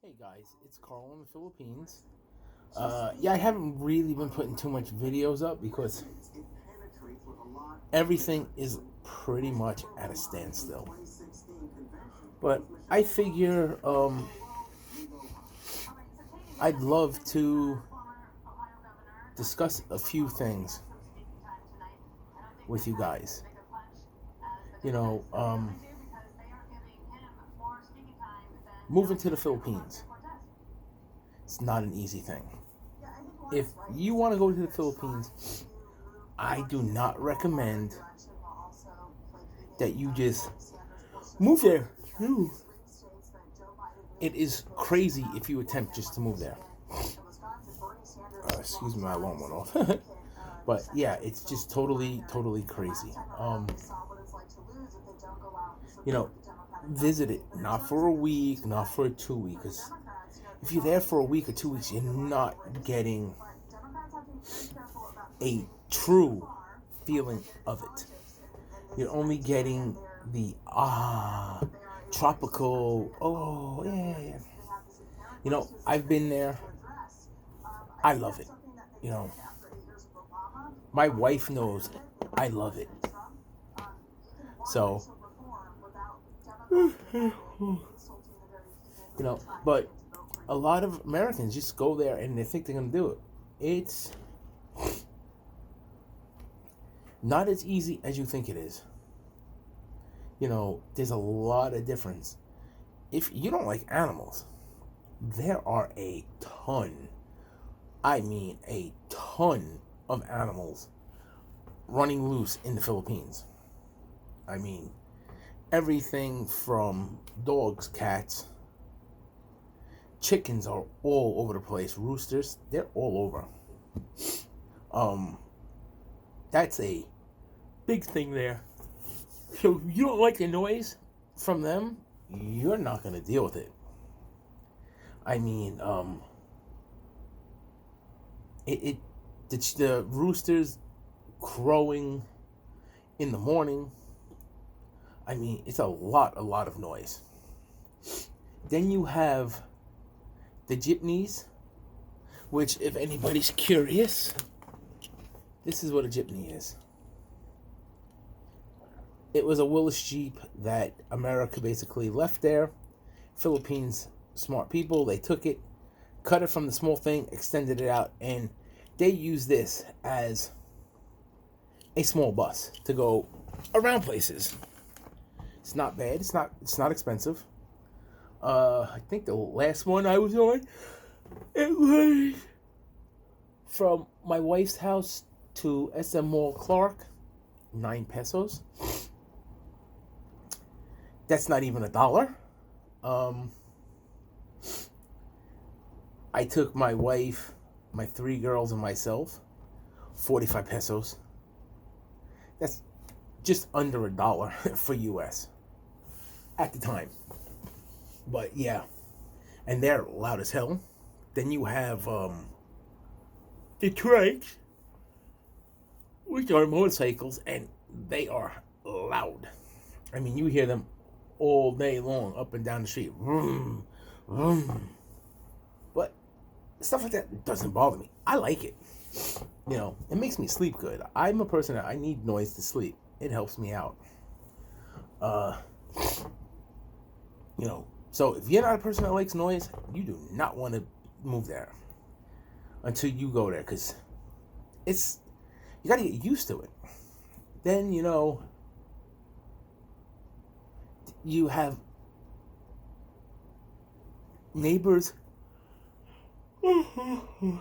Hey guys, it's Carl in the Philippines. Yeah, I haven't really been putting too much videos up because everything is pretty much at a standstill. But I figure I'd love to discuss a few things with you guys. You know, moving to the Philippines, it's not an easy thing. If you want to go to the Philippines, I do not recommend that you just move there. It is crazy if you attempt just to move there. Excuse me, my alarm went off. But yeah, it's just totally crazy. You know, visit it not for a week, not for 2 weeks. Because if you're there for a week or 2 weeks, you're not getting a true feeling of it. You're only getting the tropical. Oh yeah. You know, I've been there. I love it. You know, my wife knows I love it. So, but a lot of Americans just go there and they think they're going to do it. It's not as easy as you think it is. You know, there's a lot of difference. If you don't like animals, there are a ton, I mean a ton of animals running loose in the Philippines. I mean, everything from dogs, cats, chickens are all over the place. Roosters, they're all over. That's a big thing there. So if you don't like the noise from them, you're not going to deal with it. I mean, the roosters crowing in the morning. I mean, it's a lot of noise. Then you have the jeepneys, which, if anybody's curious, this is what a jeepney is. It was a Willis Jeep that America basically left there. Philippines, smart people, they took it, cut it from the small thing, extended it out, and they use this as a small bus to go around places. It's not bad. It's not expensive. I think the last one I was on, it was from my wife's house to SM Mall Clark, 9 pesos. That's not even $1. I took my wife, my 3 girls, and myself, 45 pesos. That's just under $1 for US at the time. But yeah, and they're loud as hell. Then you have the trikes, which are motorcycles, and they are loud. I mean, you hear them all day long up and down the street. Vroom, vroom. But stuff like that doesn't bother me. I like it. You know, it makes me sleep good. I'm a person that I need noise to sleep. It helps me out. You know, so if you're not a person that likes noise, you do not want to move there until you go there, because you got to get used to it. Then, you know, you have neighbors. You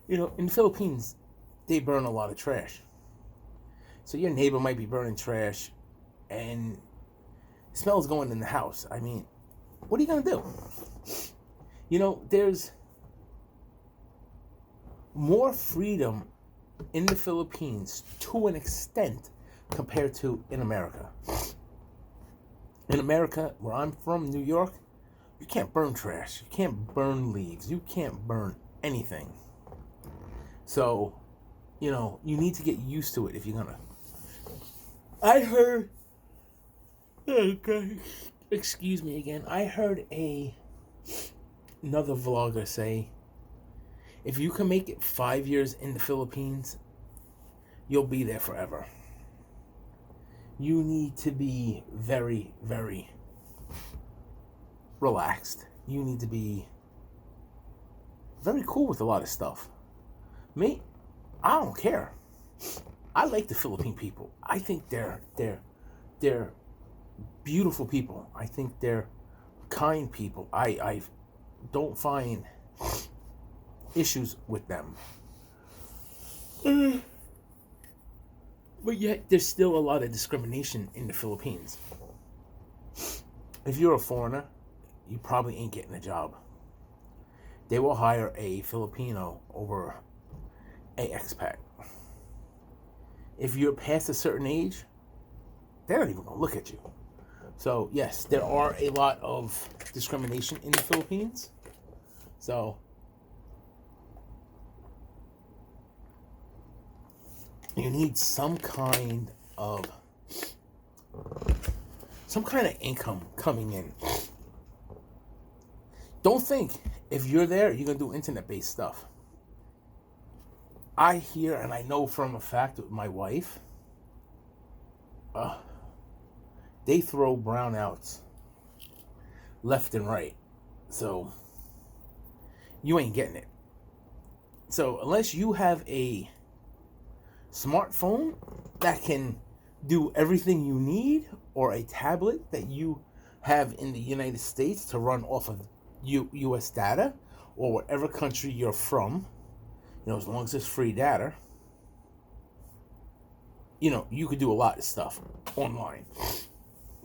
know, in the Philippines, they burn a lot of trash. So your neighbor might be burning trash and smells going in the house. I mean, what are you going to do? You know, there's more freedom in the Philippines to an extent compared to in America. In America, where I'm from, New York, you can't burn trash. You can't burn leaves. You can't burn anything. So, you know, you need to get used to it if you're going to. I heard, okay, excuse me again, I heard a another vlogger say, if you can make it 5 years in the Philippines, you'll be there forever. You need to be very, very relaxed. You need to be very cool with a lot of stuff. Me, I don't care. I like the Philippine people. I think they're beautiful people. I think they're kind people. I don't find issues with them. But yet, there's still a lot of discrimination in the Philippines. If you're a foreigner, you probably ain't getting a job. They will hire a Filipino over a expat. If you're past a certain age, they're not even going to look at you. So, yes, there are a lot of discrimination in the Philippines. So, you need some kind of income coming in. Don't think if you're there, you're going to do internet-based stuff. I hear and I know from a fact with my wife, they throw brownouts left and right. So, you ain't getting it. So, unless you have a smartphone that can do everything you need, or a tablet that you have in the United States to run off of US data, or whatever country you're from, as long as it's free data, you could do a lot of stuff online.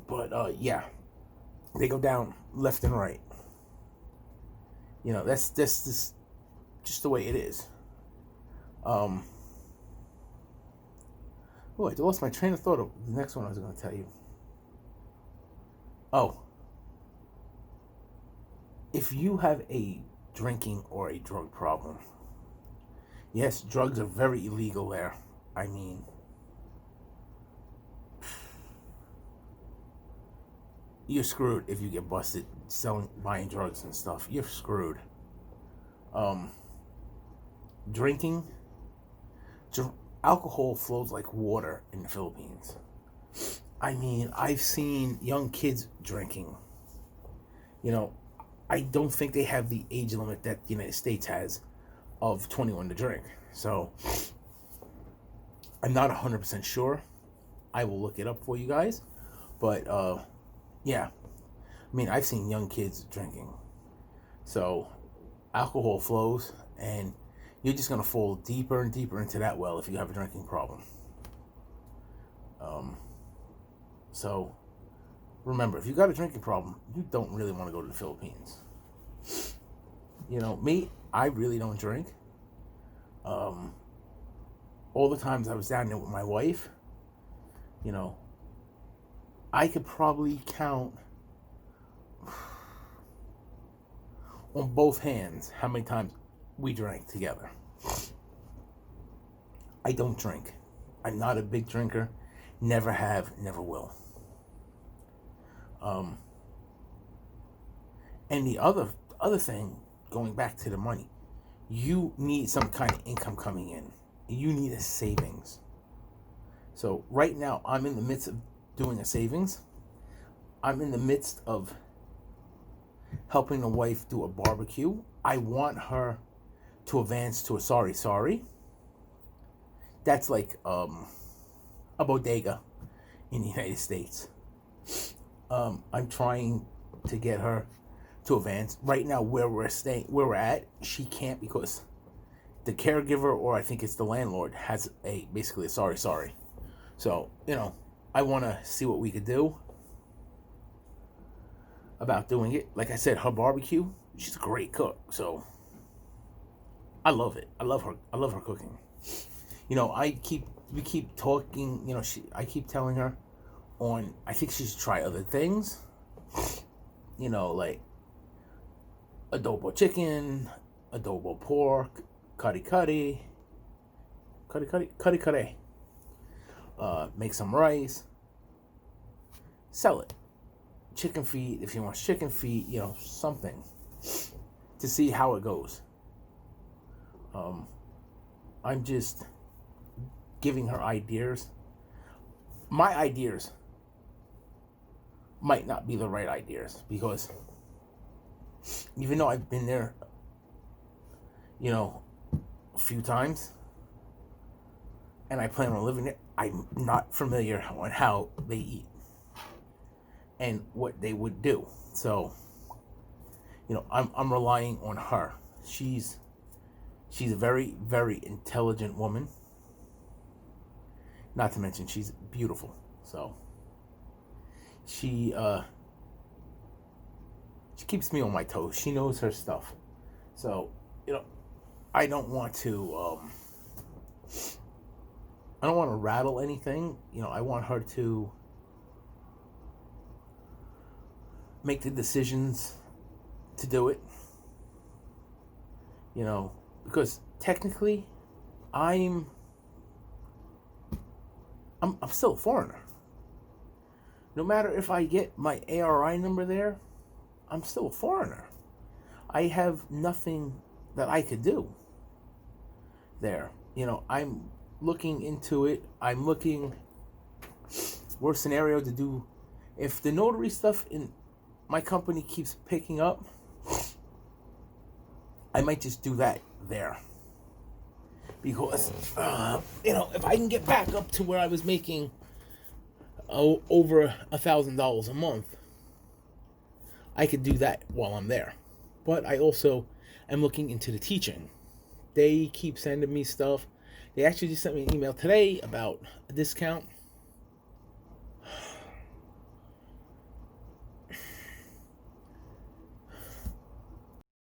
But yeah, they go down left and right. That's just the way it is. Oh, I lost my train of thought of the next one I was going to tell you. Oh. If you have a drinking or a drug problem, yes, drugs are very illegal there. I mean, you're screwed if you get busted buying drugs and stuff. You're screwed. Drinking, alcohol flows like water in the Philippines. I mean, I've seen young kids drinking. I don't think they have the age limit that the United States has of 21 to drink. So, I'm not 100% sure. I will look it up for you guys. But, yeah. I mean, I've seen young kids drinking. So, alcohol flows, and you're just going to fall deeper and deeper into that well if you have a drinking problem. So, remember, if you got a drinking problem, you don't really want to go to the Philippines. Me, I really don't drink. All the times I was down there with my wife, I could probably count on both hands how many times we drank together. I don't drink. I'm not a big drinker. Never have, never will. And the other thing, going back to the money, you need some kind of income coming in. You need a savings. So right now, I'm in the midst of doing a savings. I'm in the midst of helping the wife do a barbecue. I want her to advance to a sorry. That's like a bodega in the United States. I'm trying to get her to advance. Right now, where we're at, she can't because the caregiver, or I think it's the landlord, has basically a sorry. So, I want to see what we could do about doing it. Like I said, her barbecue, she's a great cook. So, I love it. I love her cooking. We keep talking, I keep telling her I think she should try other things. Like adobo chicken, adobo pork, kari. Make some rice, sell it. Chicken feet, if she wants chicken feet, something. to see how it goes. I'm just giving her ideas. My ideas might not be the right ideas, because even though I've been there, a few times, and I plan on living there, I'm not familiar on how they eat and what they would do. So, I'm relying on her. She's a very, very intelligent woman. Not to mention she's beautiful. So she keeps me on my toes. She knows her stuff. So, I don't want to rattle anything. I want her to make the decisions to do it. Because technically I'm still a foreigner. No matter if I get my ARI number there, I'm still a foreigner. I have nothing that I could do there. I'm looking into it. I'm looking, worst scenario, to do, if the notary stuff in my company keeps picking up, I might just do that there. Because, if I can get back up to where I was making over $1,000 a month, I could do that while I'm there. But I also am looking into the teaching. They keep sending me stuff. They actually just sent me an email today about a discount